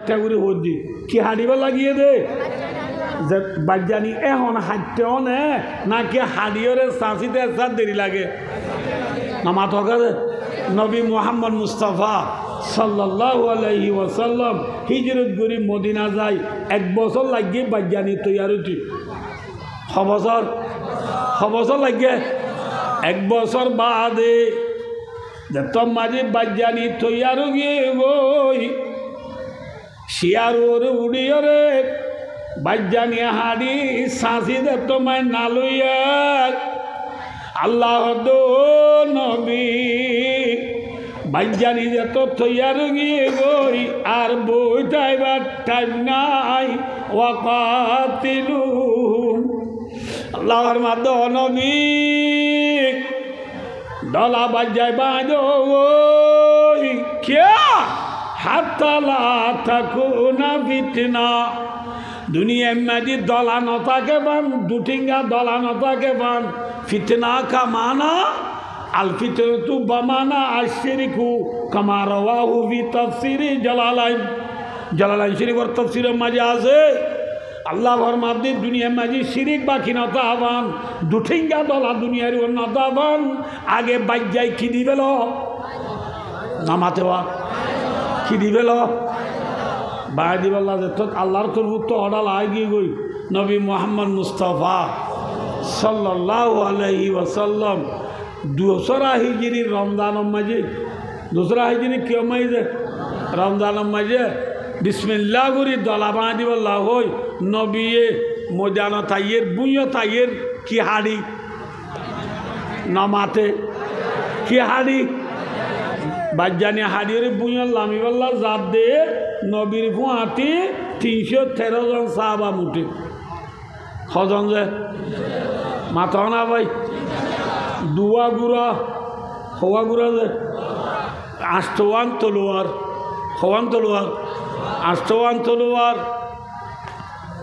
একটা করে হদি কি হাঁড়িবা লাগিয়ে দে যে বাজ্যানি এখন হাঁটতেও নে নাকি হাঁড়িওরে চাষিতে এসার দেরি লাগে নামাত হকারে নবী মুহাম্মদ মুস্তাফা সাল্লাল্লাহু আলাইহি ওয়াসাল্লাম হিজরত করি মদিনা যায় 1 বছর লাগিয়ে বাজ্যানি তৈয়ার হতি বছর লাগে 1 বছর বাদে যত মাঝে বাজ্যানি তৈয়ার গিয়ে গই শিয়ার ওরে উড়িয়ে রে বাজ্যানি হাড়ি সাঁচি দে তোমায় না লইয়া আল্লাহ দো নবী বাজ্যানি যত তৈয়ার গিয়ে গই আর বইটাইবার টাইম নাই ওয়াকাতিলু আল্লাহর মাদো নবী ডলা বাজায় বাঁধো क्या हाथा ला थाकुना फितना दुनिया में जी दलानता के बन दुटिंगा दलानता के बन फितना का माना अल फितरतु बमाना अशरिकु कमा रवाहु फी तफसीर जलालाइन शरीफ और तफसीर मजाज़े अल्लाह फरमाते दुनिया में जी शिरिक बाकी नता आवान दुटिंगा दला दुनिया रे नता आवान आगे बाइक जाए की दिवेलो नामाते वा की दिवेलो बाय दिवेला जे तो अल्लाहर तरफ तो ऑर्डर आएगी कोई नबी मोहम्मद मुस्तफ़ा सल्लल्लाहु अलैहि वसल्लम दूसरा हिजरी रमजान मजे दूसरा हिजरी क्यों मजे रमजान मजे बिस्मिल्लाह गुरी दला बाँधी बोला हो नबिये मोजानो ताइयर बुयो ताइयर की हाड़ी नमाते की हाड़ी बाजानी हाड़ी रे बुयो लामी बोला जाब दे नबीर फुआती 313 जन साहबा मुठे खजन जे माथा ना भाई दुआ गुरा हवा गुरा जे आष्टवान तलवार हवान तलवार आष्टवान तलवार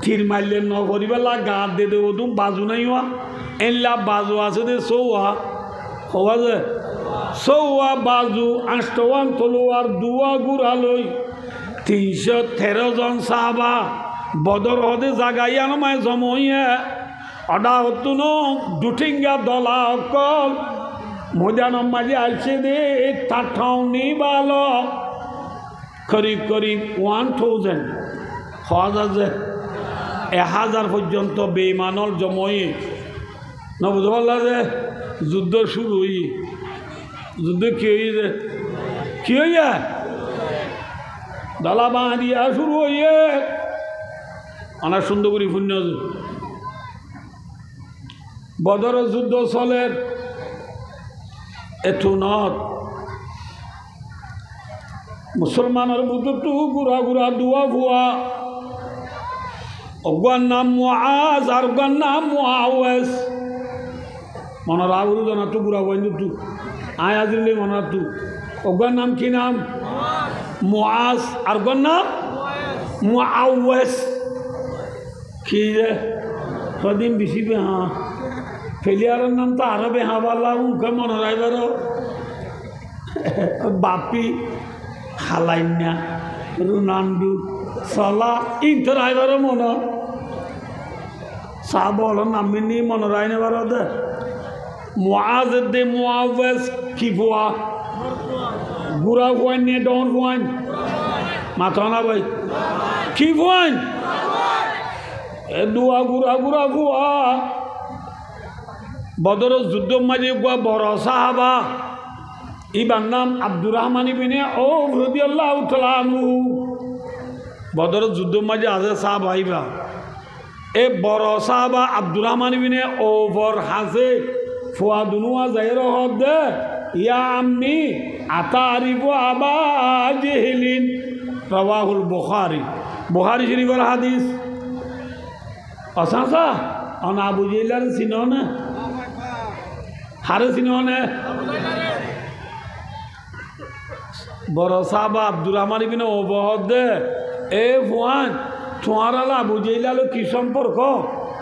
तीर मारले न करिबेला गाद दे दे ओदू बाजू नहीं हुआ एनला बाजू आसे दे सोवा हवा जे सोवा बाजू आष्टवान तलवार दुआ गुरा लई 313 जन साहबा बदर हदे जागाइया न माय जमइया अडा हतुनो दुटिंगा दला कल मोजान माजे आलसे दे ताठाउनी बालो करीब करीब 1000 1000 पर्यंत बेईमानल जमये न बुझे पारला जे युद्ध शुरू हुई युद्ध कि दला बाँधिया शुरू हुई अना सुंदर करी पुण्य बदर युद्ध चले एथुनत मुसलमानर बुद्धू गुरा गुरा दुआ फुआ अगुआर नाम मुआज और अगुआर नाम मुआवस मन राहुल जना तू गुरा बंधु तू आया दिल्ली मन तू अगुआर नाम की नाम मुआज और अगुआर नाम मुआवस की कदीम बिसी पे हाँ फेलियार नाम तो आरबे हाँ वाला उनका मन राइबर बापी हालाइन्या रुनांडू सला इंटर राइबर मन साबल नामिनी मन राइने बार दे मुआज दे मुआवस की बुआ गुरा बुआन ने डॉन बुआन माथाना भाई की बुआन दुआ गुरा गुरा बुआ बदर युद्ध मजे गुआ बड़ा साहबा इबार नाम अब्दुर रहमान इब्ने औफ रदियल्लाहु तआला अन्हु बदर युद्ध मजे आजे साहबा इबा ए बड़ा साहबा अब्दुर रहमान इब्ने औफ और हासे फुआदुनुआ जाहिर हद या अम्मी अतारिफु अबा जहलिन रवाहुल बुखारी बुखारी शरीफर हदीस असासा अन अबू जहल सिनोने हारे सिनोने बड़ा साहबा अब्दुर रहमान इब्ने औफ ए फुआन तुम्हारा अबू जहल की सम्पर्क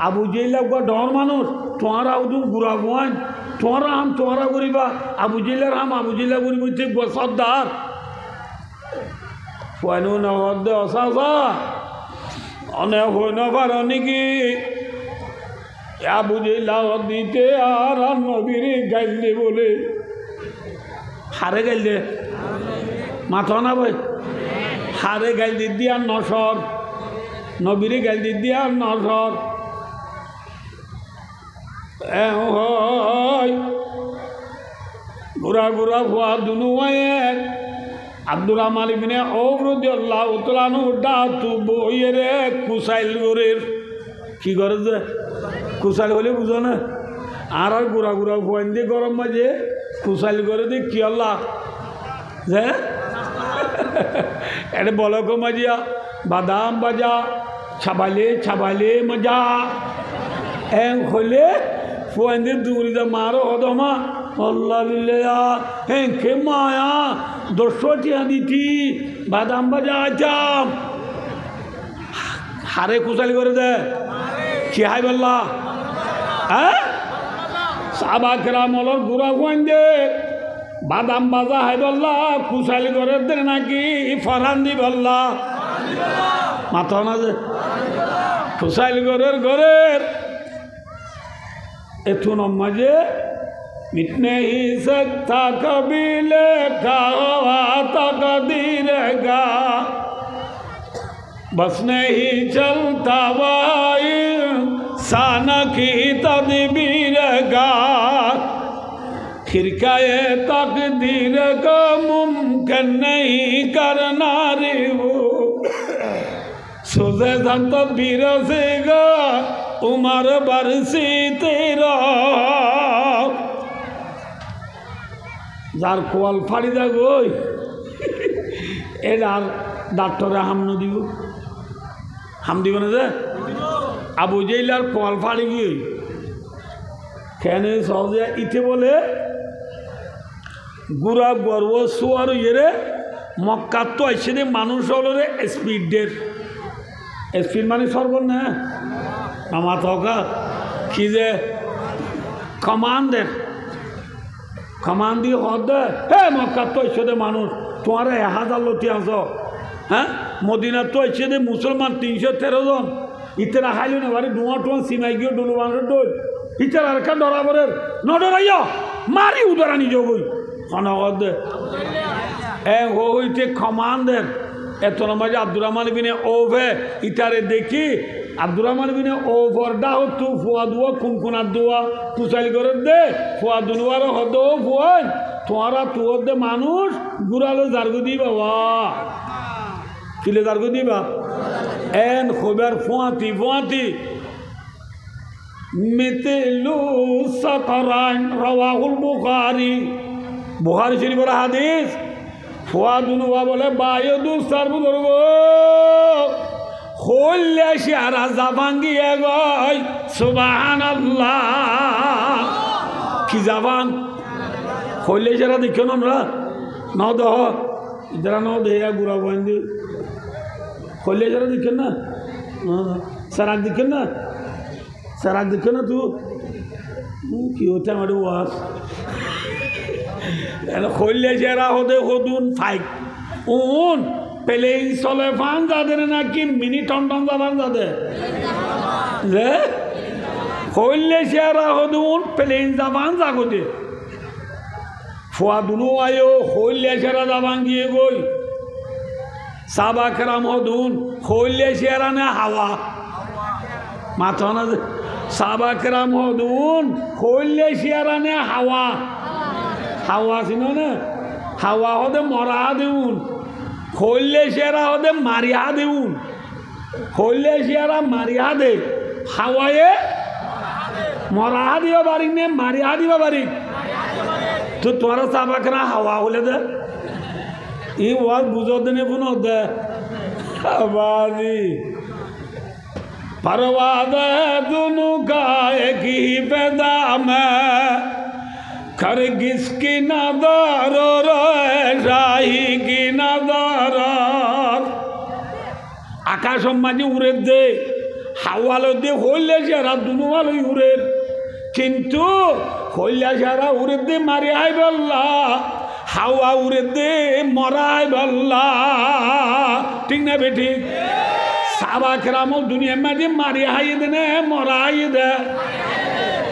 अबू जहल को डर मानुष तुम्हारा उदू गुरा फुआन तुम्हारा हम तुम्हारा गरीबा अबू जहल हम अबू जहल गरीब सरदार ফুয়ানো নহর দে অসাসা অনেক হইন পারো নাকি বুঝে লাভ দিতে আর নবীর গাইলে বলে হারে গাইলে মাথা না ভাই হারে গাইল দিদি আর নসর নবীরে গাইল দিদি আর নসর ঘুরা ঘুরা ফুয়া দুনু আব্দুর রহমান ইবনে আউফ রাদিয়াল্লাহু তাআলা আনহু ডাতু বইরে কুসাইল গরের কি করে যে কুসাইল হলে বুঝো না আর ঘুরা ঘুরা ফুয়ান দিয়ে গরম মাঝে কুসাইল করে দিয়ে কি আল্লাহ যে এটা বলো কো মজিয়া বাদাম বাজা ছাবালে ছাবালে মজা এম হলে ফুয়ান দিয়ে দূরিদা মারো হদমা আল্লাহ বিল্লাহ হ্যাঁ কে মায়া দর্শটিয়া দিতি বাদাম বাজা আচাম হারে কুশালি করে দে কি হাই বললা হ্যাঁ সাবা কেরামলর গুড়া ফুয়ান দে বাদাম বাজা হাই বললা কুশালি করে দে নাকি ফরান দি বললা মাথা না যে কুশালি ঘরের ঘরের এথু নমাজে मिटने ही सकता कभी लेखा हुआ तकदीर का बस नहीं चलता वही इंसान की तदबीर का खिरकाए तकदीर को मुमकिन नहीं करना रे वो सोचे संत बीर से गा उमर बरसी तेरा যার কোয়াল ফাড়ি দেখ ওই এর আর ডাক্তারে হাম দিব হাম দিব না যে আবু জেইল আর কোয়াল ফাড়ি গিয়ে কেন সহজে ইতে বলে গুড়া গর্ব সোয়ার ইয়ে মক্কার তো এসে দে মানুষ হল রে স্পিডের স্পিড মানে সর্বন না আমার থকা কি যে কমান্ডের কমান দিয়ে হদ হে মক্কার তো এসে দে মানুষ তোমার 1000 লতি আস হ্যাঁ মদিনার তো এসে দে মুসলমান 313 জন ইতেরা খাইল না বাড়ি ডুয়া টুয়া সিমাই গিয়ে ডুলু মানুষের ডোল ইতের আর একটা ডরাবরের ন ডরাইয়া মারি উদারা নিজ বই হনগদ হইতে কমান্ডের এত নামাজে আব্দুর রহমান বিনে ওভে ইতারে দেখি আব্দুর রহমান বিনে ওভরডা হতো ফুয়া দুয়া কুনকুনার দুয়া কুচালি করে দে ফুয়া দুনুয়ার হদ ফুয়ান তোমারা তুয়ার দে মানুষ গুড়ালো জার্গু দি বাবা কিলে জার্গু দিবা এন খবর ফুয়াতি ফুয়াতি মিতেলু সাতারান রাওয়াহুল বুখারী বুখারী শরীফের হাদিস ফুয়া দুনুয়া বলে বায়ু দুস্তার বুজুর্গ হইলে সারা জাবাঙ্গিয়ে গই সুবহানাল্লাহ কি জাবান হইলে সারা দেখো না ন দেহ যারা ন দেয়া গুড়া বন্দি হইলে সারা দেখো না সারাক দেখো না সারাক দেখো না তু কি হচ্ছে আমার ওয়াজ হইলে সারা হদে হদুন ফাইক উন প্লেন চলে ফান যাদের নাকি মিনি টন যাবান যাদের যে হইলে সারা হদুন প্লেন যাবান জাগতে ফুয়া দুনু আয়ো হইলে সারা যাবান গিয়ে গই সাবা কেরাম হদুন হইলে সারা না হাওয়া মাথা না সাবা কেরাম হদুন হইলে সারা না হাওয়া হাওয়া চিনো না হাওয়া হদে মরা দেউন হইলে সেরা হদে মারিয়া দেউন হইলে সেরা মারিয়া দে হাওয়ায়ে মরা দিবা পারি নে মারিয়া দিবা পারি তো তোরা চাবাকরা হাওয়া হলে দে ই ওয়াজ বুঝো দেনে কোনো দে আবাদি परवाद दुनू का एक ही पैदा में कर किसकी नजर राही की नजर आकाश माঝে উড়ে দে হাওয়ালো দে হইলে যারা দুনু আলো উড়ে কিন্তু হইলে যারা উড়ে দে মারি আই বল্লা হাওয়া উড়ে দে মরাই বল্লা ঠিক না বেটি সাবাকেরাম দুনিয়ার মাঝে মারি হাইয়ে দে না মরাই দে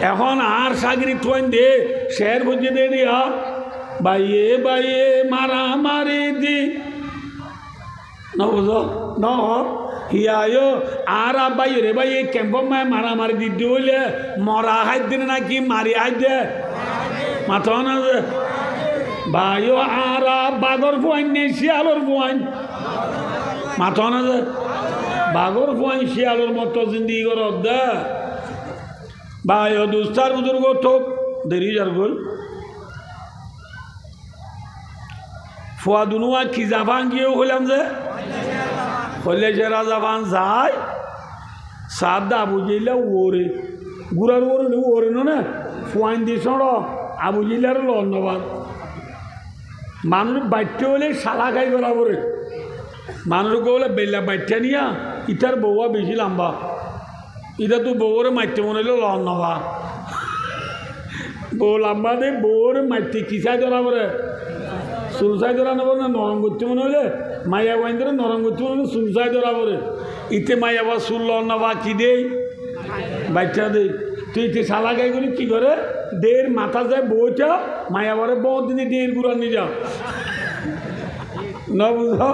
এখন আর সাগরি তোন দে শের বুঝে দে দিয়া বাইয়ে বাইয়ে মারা মারি দি না বুঝো ন হিয়ায়ো আর বাইয়ে রে বাইয়ে কেম্প মায় মারা মারি দিতে হইলে মরা হাই দিন নাকি মারি হাই দে মাথা না যে ভাইও আর বাগর ফুয়াইন নেই শিয়ালোর ফুয়াইন মাথা না যে বাগর ফুয়াইন শিয়ালোর মতো জিন্দিগি কর দে ভাইও দুস্তার বুজুর্গ ঠোক দেরি যার গোল ফুয়া দুনুয়া কি জাফান গিয়েও হইলাম যে হইলে যে রাজাফান যায় সাদা বুঝিলে ওরে গুড়ার ওরে ওরে না ফুয়াইন দিস আবু জিল্লার ধন্যবাদ মানুষ বাইটে হলে শালা খাই বরাবরে মানুষকে বলে বেলা বাইটে নিয়া ইটার বউয়া বেশি লম্বা এটা তো বউরে মারতে মনে হলো ধন্যবাদ বউ লম্বা দে বউরে মারতে কিসাই ধরাবরে সুলসাই ধরা নেব না নরম করতে মনে হলে মাইয়া বাইন ধরে নরম করতে মনে হলে সুলসাই ধরাবরে ইতে মাইয়া বা সুল লন্নবা কি দেই বাচ্চা দেই তুই তুই শালা গাই করি কী করে দের মাথা যায় বউটা মায়া বরে বউ দিনে দের গুড়া নিয়ে যাও না বুঝো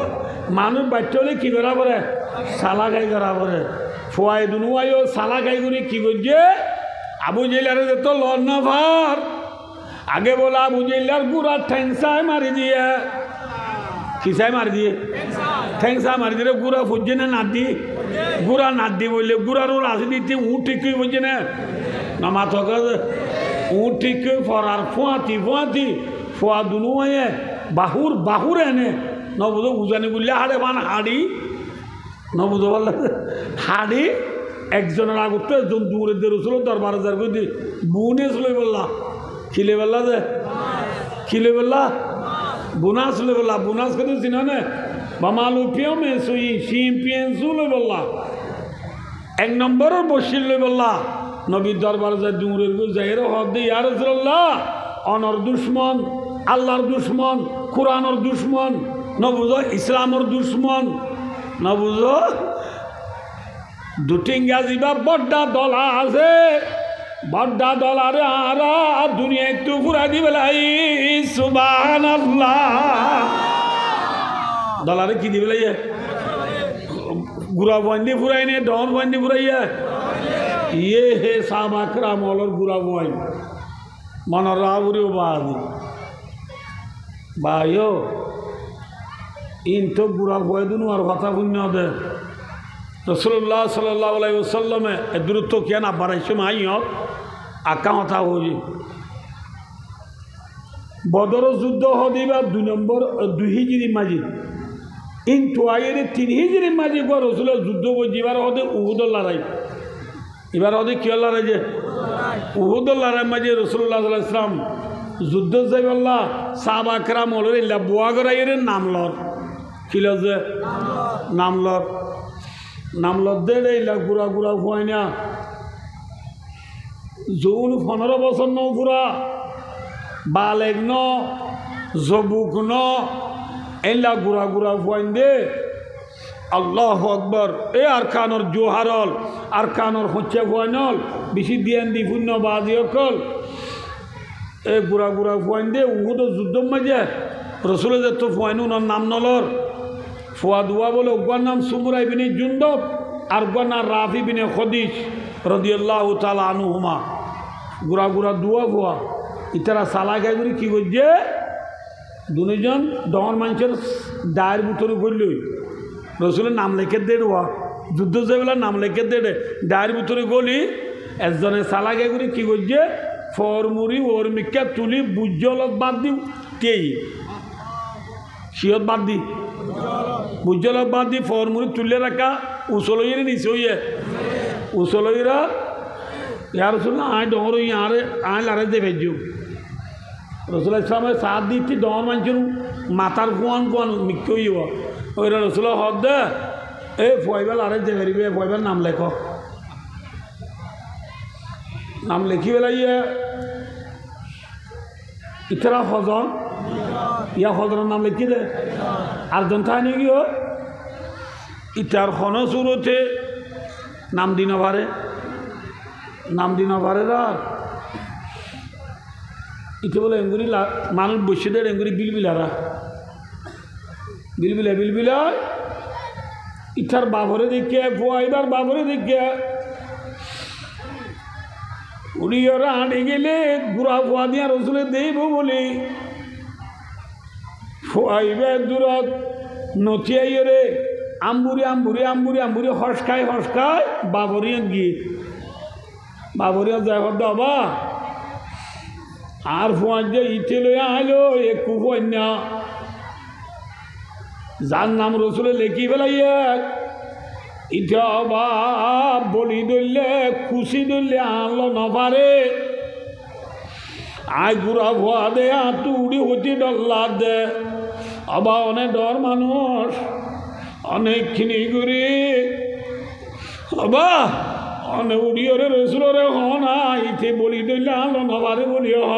মানুষ বাচ্চা হলে কী করা পরে শালা গাই করা পরে ফোয়াই দুনুয়াইও শালা গাই করি কী করছে আবু জেলারে যেত লন ভার আগে বলে আবু জেলার গুড়া ঠ্যাংসায় মারি দিয়ে কিসায় মারি দিয়ে ঠ্যাংসা মারি দিয়ে গুড়া ফুটছে না নাত দি গুড়া নাত দি বললে গুড়ারও রাজনীতি ঠিক বলছে না মাথা ঠিক ফরার ফুয়াতি ফুয়াতি ফুয়া দুনুয়ে বাহুর এনে নবুধো উজানি বললে হাড়ে বান হাড়ি নবুধো বললে হাড়ি একজনের আগত একজন দূরে দেরছিল দরবার হাজার করে দি বুনে চলে বললা খিলে বললা যে খিলে বললা বুনাস লে বললা বুনাস করে চিনা নে বামালু পিও মে সুই সিম পিয়েন্সু লে বললা এক নম্বরের বসির লে বললা নবীর দরবার যায় দূরের যাইর হক দিয়ে ইয়া রাসূলুল্লাহ অনর দুশ্মন আল্লাহর দুশ্মন কোরআনের দুশ্মন নবুঝো ইসলামের দুশ্মন নবুঝো দুটিঙ্গা যা বড্ডা দলা আছে বড্ডা দলারে আর দুনিয়া একটু ঘুরা দিবে লাই সুবহানাল্লাহ দলারে কি দিবে লাই গুড়া বন্দি ফুরাই নে ডন বন্দি ফুরাইয়া ये है साहबा कराम और बुरा बोई मन रावरी बाद भाइयों इन तो बुरा बोई दोनों और कथा पुण्य दे रसूलुल्लाह सल्लल्लाहु अलैहि वसल्लम में दूरत्व किया ना बारिश में आई हो आका कथा हो जी बदर युद्ध हो दिबा 2 नंबर 2 हिजरी माजी इन तो आये 3 हिजरी माजी को रसूल युद्ध को जीवार होते उहुद लड़ाई এবার ওদের কী লড়াই যে উহুদ লড়াই মাঝে রাসূলুল্লাহ সাল্লাল্লাহু আলাইহি ওয়াসাল্লাম যুদ্ধ যাই বললা সাহাবা কেরাম হল ইল্লা বুয়া গরাইয়ের নাম লর কি লজে নাম লর দে ইল্লা গুড়া গুড়া ফুয়াই না যৌন 15 বছর ন পুরা বালেগ ন জবুক ন ইল্লা গুড়া গুড়া ফুয়াই দে আল্লাহু আকবার এ আরকানর জোহারল আরকানর হচ্ছে ফুয়াইনল বেশি দিয়ান দি পুণ্য বাদি অকল এ গুড়া গুড়া ফুয়াইন দে উহুদ যুদ্ধ মাঝে রসুল যেত ফুয়াইন ওনার নাম নলর ফুয়া দুয়া বলে ওগুয়ার নাম সুমুরা ইবনে জুন্দব আর ওগুয়ার নাম রাফি বিনে খদিজ রাদিয়াল্লাহু তাআলা আনহুমা গুড়া গুড়া দুয়া ফুয়া ইতারা সালা গাই করে কী করছে দুজন ডর মানুষের দায়ের ভিতরে করলই রসুলের নাম লেখে দে যুদ্ধ যাবেলা নাম লেখে দে ডায়ের ভিতরে গলি একজনের সালা গাই করে কী করছে ফরমুড়ি ওর মিকা তুলি বুজ্জলত বাদ দিও কেই সিয়ত বাদ দি বুজ্জলত বাদ দি ফরমুড়ি তুলে রাখা উসলইয়ের নিচে হইয়ে উসলইরা ইয়ার রসুল আয় ডর ইয়ারে আয় লারে দে ভেজু রসুল ইসলামের সাথ দিচ্ছি ডর মানছিল মাথার কুয়ান কুয়ান মিক্কে হইব ওইরা রসুল হক দে এ ফয়বাল আরে যে বেরিবে ফয়বার নাম লেখ নাম লিখি বেলাইয়ে ইতরা ফজন ইয়া হজরের নাম লিখি দে আর জন খায় নাকি ও ইটার খন শুরুতে নাম দিন পারে আর ইতে বলে এঙ্গুরি মানুষ বসে দেয় এঙ্গুরি বিলবিলারা বিলবিলা ইটার বাবরে দেখে ফুয়াইবার বাবরে দেখে উনি ওরা আনে গেলে গুড়া ফুয়া দিয়া রসুলে দেব বলে ফুয়াইবার দূরত নথিয়াই রে আম্বুরি হসকায় বাবরিয়া গিয়ে বাবরিয়া যায় বাবা আর ফুয়া যে ইটে লইয়া আইলো একটু কন্যা যার নাম রসুলে লেখি ফেলাইয়া ইটা অবাব বলি ধরলে খুশি ধরলে আনলো নপারে আয় গুড়া ভুয়া দে আটু উড়ি হতি ডল্লা দে অবা অনেক ডর মানুষ অনেকখিনি করি অবা অনেক উড়িয়রে রসুলরে হ না ইতে বলি ধরলে আনলো নপারে বলি হ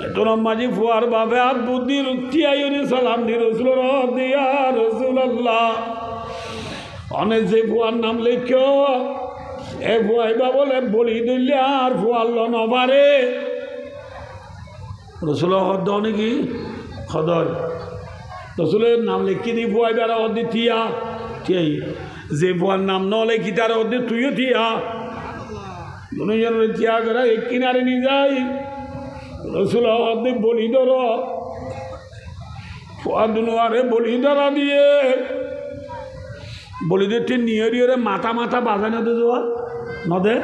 তোর মাঝি ফুয়ার বাবে আর বুদ্ধি রুক্তি আইনি সালাম দি রসুল দিয়া রসুল আল্লাহ অনেক যে ফুয়ার নাম লেখ এ ফুয়াইবা বলে বলি দিলে আর ফুয়াল্ল নবারে রসুল হদ নাকি হদর রসুলের নাম লেখি দি ফুয়াইবার অর্ধে থিয়া ঠিয়াই যে ফুয়ার নাম ন লেখি তার অর্ধে তুইও থিয়া দুজনের থিয়া করে এক কিনারে নিয়ে যাই রসুল হদে বলি ধর ফুয়ারে বলি ধরা দিয়ে বলি দিতে নিয়ে মাথা বাজাই না দে যাওয়া নদে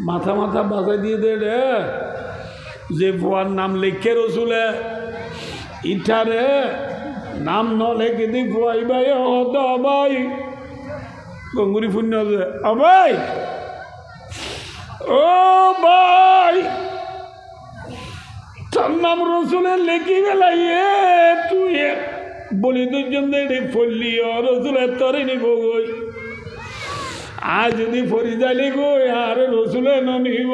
মাথা বাজাই দিয়ে দে রে যে ফুয়ার নাম লেখে রসুলে ইঠারে নাম ন লেখে দি ফুয়াই ভাই হদ ভাই গঙ্গুরি পুণ্য ভাই ও ভাই তার নাম রসুলের লেখি বেলাইয়ে তুই বলি দুজন দেড়ে ফললি ও রসুলের তরে নিব গই আর যদি ফরি যাইলে গই আর রসুলে নিব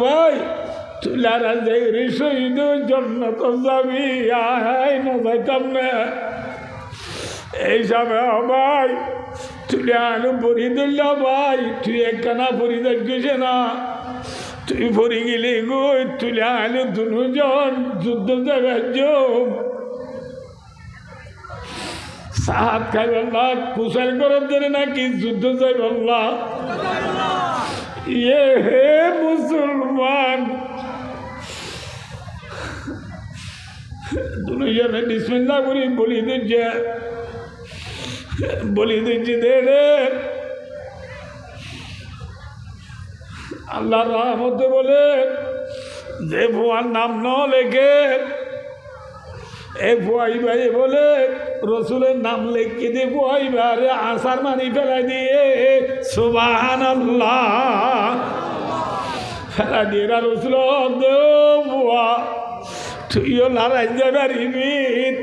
ভাই তুলারা যাই রে শহীদ জন্য তো যাবি আয় না যাইতাম না এইসবে ভাই তুলে আলু পরি দিল ভাই তুই একখানা পরি যাচ্ছে না তুই পরি গেলি গই তুলে আলু দুজন যুদ্ধ যাবে সাহাত খাই বললা কুশল করার জন্য নাকি যুদ্ধ যাই বললা ইয়ে হে মুসলমান দুজনে বিসমিল্লাহ করি বলি দিচ্ছে দে রে আল্লাহ রহমতে বলে যে ভুয়ার নাম ন লেখে এ ভুয়াই ভাই বলে রসুলের নাম লেখে দিয়ে ভুয়াই ভাই আসার মানি ফেলা দিয়ে সুবহানাল্লাহ ফেলা দিয়ে রসুল ভুয়া তুইও লড়াই যাবি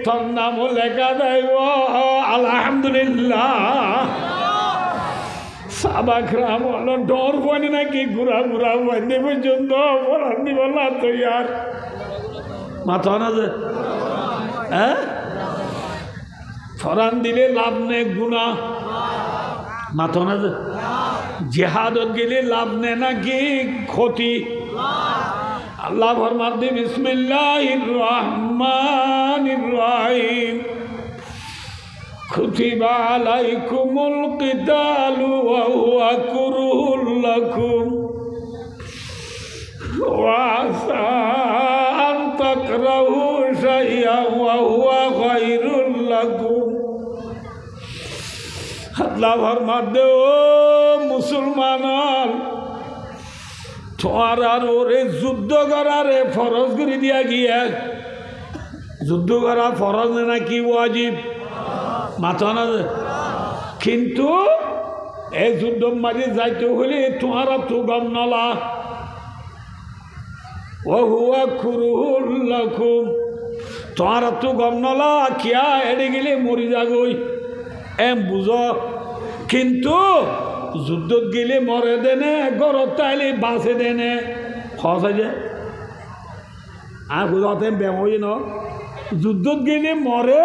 তোর নামও লেখা দেব আলহামদুলিল্লাহ সাবাকরাম হলো ডর বনে নাকি ঘুরা বন্ধে পর্যন্ত বলার নি বললাম তো ইয়ার মাথা না যে হ্যাঁ ফরান দিলে লাভ নেই গুণা মাথা না যে জেহাদত গেলে লাভ নেই নাকি ক্ষতি আল্লাহ ফরমান দি বিসমিল্লাহির রহমানির রহিম কুতিবা আলাইকুমুল কিতালু ওয়া হুয়া কুরহুল লাকুম ওয়া আসা আন তাকরাহু শাইআন ওয়া হুয়া খায়রুল লাকুম আল্লাহ ফরমান দে ও মুসলমান তোমার আর ওরে যুদ্ধ করারে ফরজ করে দিয়া গিয়া যুদ্ধ করা ফরজ নাকি ওয়াজিব মাথা না কিন্তু এই যুদ্ধ মাঝে যাইতে হলে তোমার তো গম নলা ও হুয়া কুরহুল লাকুম তোমার তো গম নলা কিয়া এড়ে গেলে মরি যাগই এম বুঝ কিন্তু যুদ্ধ গেলে মরে দেনে গরত তাইলে বাঁচে দেনে সহজ হয় যে আর কোথাও বেমই ন যুদ্ধত গেলে মরে